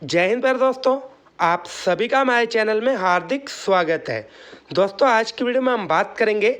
जय हिंद प्यारे दोस्तों। आप सभी का हमारे चैनल में हार्दिक स्वागत है। दोस्तों आज की वीडियो में हम बात करेंगे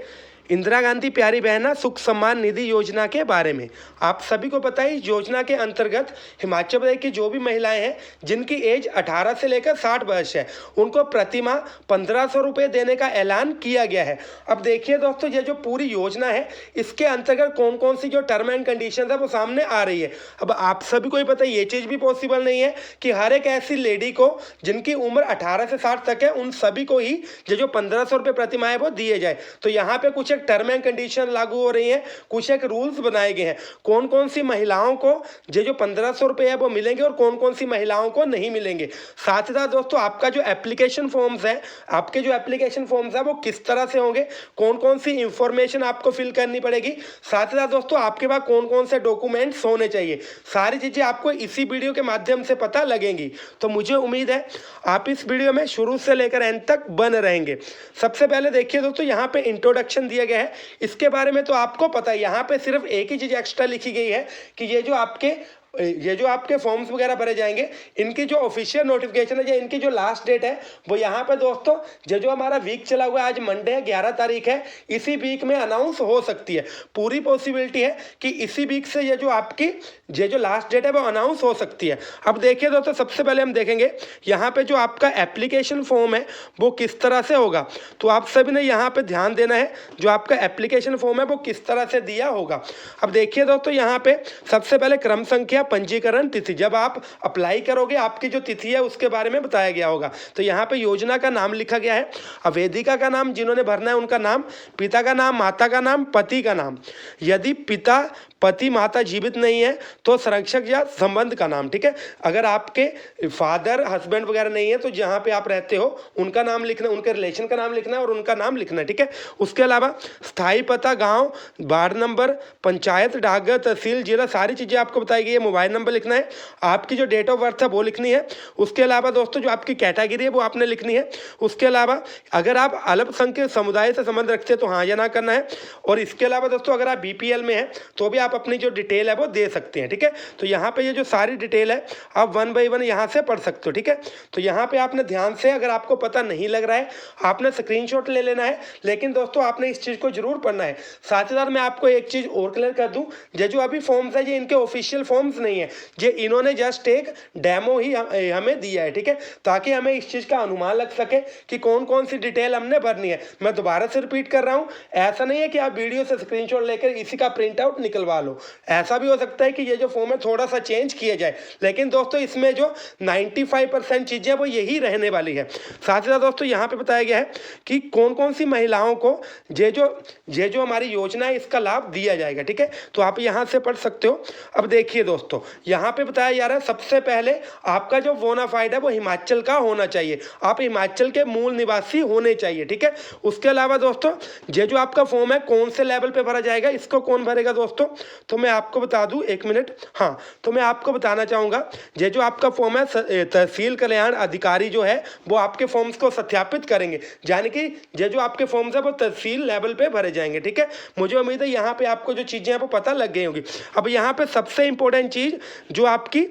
इंदिरा गांधी प्यारी बहना सुख सम्मान निधि योजना के बारे में। आप सभी को पता है इस योजना के अंतर्गत हिमाचल प्रदेश की जो भी महिलाएं हैं जिनकी एज 18 से लेकर 60 वर्ष है उनको प्रति माह 1500 रुपये देने का ऐलान किया गया है। अब देखिए दोस्तों, ये जो पूरी योजना है इसके अंतर्गत कौन कौन सी जो टर्म एंड कंडीशन है वो सामने आ रही है। अब आप सभी को ही पता है ये चीज़ भी पॉसिबल नहीं है कि हर एक ऐसी लेडी को जिनकी उम्र 18 से 60 तक है उन सभी को ही ये जो 1500 रुपये प्रति माह है वो दिए जाए। तो यहाँ पे कुछ एक टर्म एंड कंडीशन लागू हो रही है, कुछ एक रूल्स बनाए गए हैं कौन कौन सी महिलाओं को ये जो 1500 रुपये है वो मिलेंगे और कौन कौन सी महिलाओं को नहीं मिलेंगे। साथ ही साथ दोस्तों आपका जो एप्लीकेशन फॉर्म्स है, आपके जो एप्लीकेशन फॉर्म्स है वो किस तरह से होंगे, कौन कौन सी इंफॉर्मेशन आपको फिल करनी पड़ेगी, साथ ही साथ दोस्तों आपके पास कौन कौन से डॉक्यूमेंट्स होने चाहिए, सारी चीज़ें आपको इसी वीडियो के माध्यम से पता लगेंगी। तो मुझे उम्मीद है आप इस वीडियो में शुरू से लेकर एंड तक बन रहेंगे। सबसे पहले देखिए दोस्तों, यहाँ पे इंट्रोडक्शन दिया गया है, इसके बारे में तो आपको पता है। यहाँ पे सिर्फ एक ही चीज़ एक्स्ट्रा लिखी गई है कि ये जो आपके फॉर्म्स वगैरह भरे जाएंगे इनकी जो ऑफिशियल नोटिफिकेशन है या इनकी जो लास्ट डेट है वो यहाँ पे दोस्तों जो हमारा वीक चला हुआ है, आज मंडे है 11 तारीख है, इसी वीक में अनाउंस हो सकती है। पूरी पॉसिबिलिटी है कि इसी वीक से ये जो लास्ट डेट है वो अनाउंस हो सकती है। अब देखिए दोस्तों, सबसे पहले हम देखेंगे यहाँ पे जो आपका एप्लीकेशन फॉर्म है वो किस तरह से होगा। तो आप सभी ने यहाँ पे ध्यान देना है, जो आपका एप्लीकेशन फॉर्म है वो किस तरह से दिया होगा। अब देखिए दोस्तों, यहाँ पे सबसे पहले क्रम संख्या, पंजीकरण तिथि, जब आप अप्लाई करोगे आपकी जो तिथि है उसके बारे में बताया गया होगा। तो यहाँ पे योजना का नाम लिखा गया है, अवेदिका का नाम, जिन्होंने भरना है उनका नाम, पिता का नाम, माता का नाम, पति का नाम, यदि पिता पति माता जीवित नहीं है तो संरक्षक या संबंध का नाम। ठीक है, अगर आपके फादर हस्बैंड वगैरह नहीं है तो जहाँ पे आप रहते हो उनका नाम लिखना, उनके रिलेशन का नाम लिखना है और उनका नाम लिखना है। ठीक है, उसके अलावा स्थायी पता, गांव, वार्ड नंबर, पंचायत, डाकघर, तहसील, जिला, सारी चीज़ें आपको बताई गई है। मोबाइल नंबर लिखना है, आपकी जो डेट ऑफ बर्थ है वो लिखनी है। उसके अलावा दोस्तों जो आपकी कैटेगरी है वो आपने लिखनी है। उसके अलावा अगर आप अल्पसंख्यक समुदाय से संबंध रखते हैं तो हाँ या ना करना है। और इसके अलावा दोस्तों अगर आप बीपीएल में हैं तो भी आप अपनी जो डिटेल है वो दे सकते हैं। ठीक है, तो यहाँ पे ये जो सारी डिटेल है आप 1 बाय 1 यहाँ से पढ़ सकते हो। ठीक है, तो यहाँ पे आपने ध्यान से, अगर आपको पता नहीं लग रहा है आपने स्क्रीनशॉट ले लेना है, लेकिन दोस्तों आपने इस चीज़ को जरूर पढ़ना है। साथ ही साथ मैं आपको एक चीज़ और क्लियर कर दूं, ये जो अभी फॉर्म्स है ये इनके ऑफिशियल फॉर्म्स नहीं है, ये इन्होंने जस्ट एक डेमो ही हमें दिया है। ठीक है, ताकि हमें इस चीज़ का अनुमान लग सके कि कौन कौन सी डिटेल हमने भरनी है। मैं दोबारा से रिपीट कर रहा हूँ, ऐसा नहीं है कि आप वीडियो से स्क्रीनशॉट लेकर इसी का प्रिंट आउट निकलवा लो। ऐसा भी हो सकता है कि ये जो फॉर्म है थोड़ा सा चेंज किया जाए, लेकिन दोस्तों इसमें जो 95% चीज़ें वो यही रहने वाली है। साथ ही साथ दोस्तों यहाँ पे बताया गया है कि कौन कौन सी महिलाओं को ये जो हमारी योजना है इसका लाभ दिया जाएगा। ठीक है, तो आप यहाँ से पढ़ सकते हो। अब देखिए दोस्तों, यहाँ पे बताया जा रहा है सबसे पहले आपका जो बोनाफाइड है वो हिमाचल का होना चाहिए, आप हिमाचल के मूल निवासी होने चाहिए। ठीक है, उसके अलावा दोस्तों ये जो आपका फॉर्म है कौन से लेवल पे भरा जाएगा, इसको कौन भरेगा दोस्तों, तो मैं आपको बता दूं, एक मिनट, हाँ, तो मैं आपको बताना चाहूँगा ये जो आपका फॉर्म है तहसील कल्याण अधिकारी जो है वो आपके फॉर्म्स को सत्यापित करेंगे, यानी कि ये जो आपके फॉर्म्स है वो तहसील लेवल पे भरे जाएंगे। ठीक है, मुझे उम्मीद है यहाँ पे आपको जो चीज़ें हैं वो पता लग गई होंगी। अब यहाँ पे सबसे इंपॉर्टेंट चीज़ जो आपकी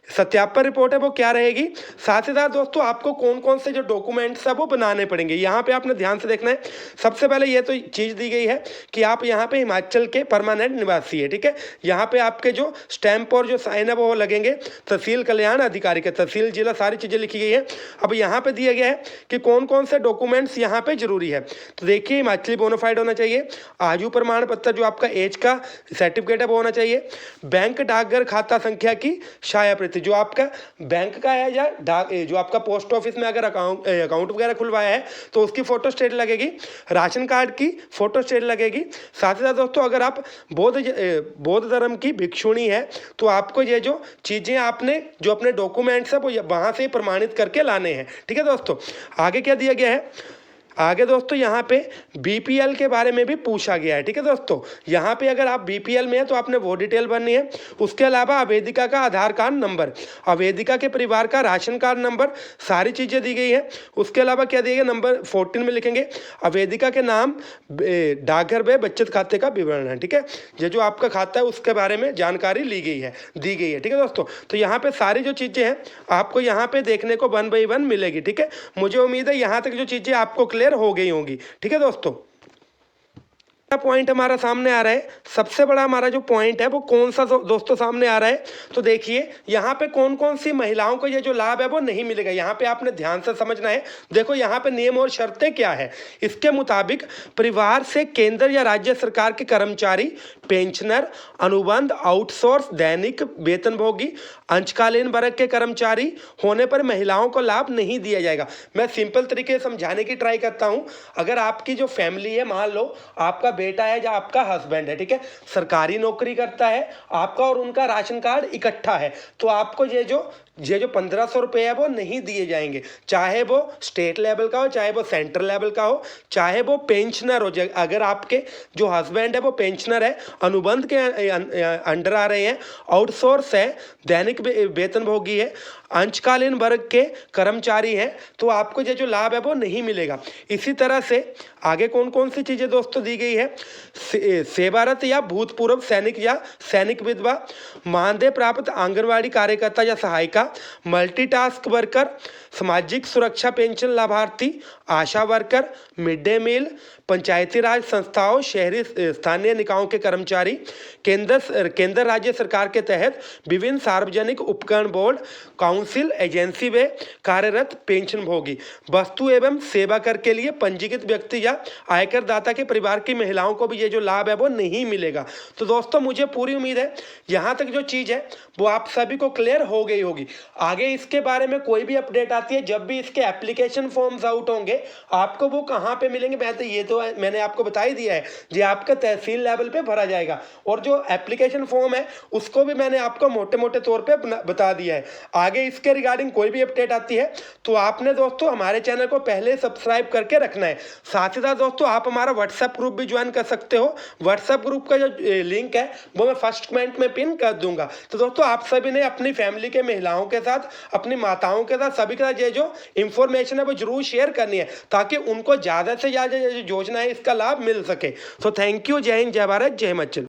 सत्यापन रिपोर्ट है वो क्या रहेगी, साथ ही साथ दोस्तों आपको कौन कौन से जो डॉक्यूमेंट्स है वो बनाने पड़ेंगे। यहाँ पे आपने ध्यान से देखना है, सबसे पहले ये तो चीज़ दी गई है कि आप यहाँ पे हिमाचल के परमानेंट निवासी है। ठीक है, यहाँ पे आपके जो स्टैंप और जो साइन है वो लगेंगे तहसील कल्याण अधिकारी के, तहसील, जिला, सारी चीज़ें लिखी गई है। अब यहाँ पे दिया गया है कि कौन कौन से डॉक्यूमेंट्स यहाँ पे जरूरी है। तो देखिए, हिमाचली बोनाफाइड होना चाहिए, आयु प्रमाण पत्र जो आपका एज का सर्टिफिकेट है वो होना चाहिए, बैंक डाकघर खाता संख्या की छायाप्रति, जो आपका बैंक का है या जो आपका पोस्ट ऑफिस में अगर अकाउंट वगैरह खुलवाया है तो उसकी फोटो स्टेट लगेगी, राशन कार्ड की फोटो स्टेट लगेगी। साथ ही साथ दोस्तों अगर आप बौद्ध धर्म की भिक्षुणी है तो आपको ये जो चीज़ें आपने जो अपने डॉक्यूमेंट्स है वो वहाँ से प्रमाणित करके लाने हैं। ठीक है दोस्तों, आगे क्या दिया गया है, आगे दोस्तों यहाँ पे बीपीएल के बारे में भी पूछा गया है। ठीक है दोस्तों, यहाँ पे अगर आप बीपीएल में है तो आपने वो डिटेल भरनी है। उसके अलावा अवेदिका का आधार कार्ड नंबर, अवेदिका के परिवार का राशन कार्ड नंबर, सारी चीज़ें दी गई है। उसके अलावा क्या दिया गया, नंबर 14 में लिखेंगे अवेदिका के नाम डाकघर में बचत खाते का विवरण है। ठीक है, ये जो आपका खाता है उसके बारे में जानकारी ली गई है, दी गई है। ठीक है दोस्तों, तो यहाँ पे सारी जो चीज़ें हैं आपको यहाँ पे देखने को 1 बाई 1 मिलेगी। ठीक है, मुझे उम्मीद है यहाँ तक जो चीज़ें आपको क्लियर हो गई होंगी। ठीक है दोस्तों, पॉइंट हमारा सामने आ रहा है। सबसे बड़ा हमारा जो पॉइंट है वो कौन सा दोस्तों सामने आ रहा है, तो देखिए यहाँ पे कौन कौन सी महिलाओं को ये जो लाभ है वो नहीं मिलेगा। यहाँ पे आपने ध्यान से समझना है। देखो यहाँ पे नियम और शर्तें क्या है। इसके मुताबिक परिवार से केंद्र या राज्य सरकार के कर्मचारी, पेंशनर, अनुबंध, आउटसोर्स, दैनिक वेतनभोगी, अंशकालीन वर्ग के कर्मचारी होने पर महिलाओं को लाभ नहीं दिया जाएगा। मैं सिंपल तरीके से समझाने की ट्राई करता हूँ। अगर आपकी जो फैमिली है, मान लो आपका बेटा है या आपका हस्बैंड है, ठीक है, सरकारी नौकरी करता है, आपका और उनका राशन कार्ड इकट्ठा है, तो आपको ये जो 1500 रुपये है वो नहीं दिए जाएंगे। चाहे वो स्टेट लेवल का हो, चाहे वो सेंट्रल लेवल का हो, चाहे वो पेंशनर हो। अगर आपके जो हस्बैंड है वो पेंशनर है, अनुबंध के अंडर आ रहे हैं, आउटसोर्स है, दैनिक वेतनभोगी है, अंशकालीन वर्ग के कर्मचारी हैं, तो आपको ये जो लाभ है वो नहीं मिलेगा। इसी तरह से आगे कौन कौन सी चीज़ें दोस्तों दी गई है, सेवारत या भूतपूर्व सैनिक या सैनिक विधवा, मानदेय प्राप्त आंगनवाड़ी कार्यकर्ता या सहायिका, मल्टीटास्क वर्कर, सामाजिक सुरक्षा पेंशन लाभार्थी, आशा वर्कर, मिड डे मील, पंचायती राज संस्थाओं, शहरी स्थानीय निकायों के कर्मचारी, केंद्र राज्य सरकार के तहत विभिन्न सार्वजनिक उपकरण बोर्ड, काउंसिल, एजेंसी में कार्यरत पेंशन भोगी, वस्तु एवं सेवा कर के लिए पंजीकृत व्यक्ति या आयकर दाता के परिवार की महिलाओं को भी ये जो लाभ है वो नहीं मिलेगा। तो दोस्तों मुझे पूरी उम्मीद है यहाँ तक जो चीज़ है वो आप सभी को क्लियर हो गई होगी। आगे इसके बारे में कोई भी अपडेट आती है, जब भी इसके एप्लीकेशन फॉर्म्स आउट होंगे, आपको वो कहाँ पे मिलेंगे, मैंने आपको बता ही दिया है, ये आपका तहसील लेवल पे भरा जाएगा। और जो एप्लीकेशन फॉर्म है उसको भी मैंने आपको मोटे मोटे तौर पे बता दिया है। आगे इसके रिगार्डिंग कोई भी अपडेट आती है तो आपने दोस्तों हमारे चैनल को पहले सब्सक्राइब करके रखना है। साथ ही साथ दोस्तों आप हमारा व्हाट्सएप ग्रुप भी ज्वाइन कर सकते हो। व्हाट्सएप ग्रुप का जो लिंक है वो मैं फर्स्ट कमेंट में पिन कर दूंगा। तो दोस्तों आप सभी ने अपनी फैमिली के महिलाओं के साथ, अपनी माताओं के साथ, सभी के साथ ये जो इंफॉर्मेशन है वो जरूर शेयर करनी है, ताकि उनको ज़्यादा से ज़्यादा योजना है इसका लाभ मिल सके। तो थैंक यू। जय हिंद, जय भारत, जय हिमाचल।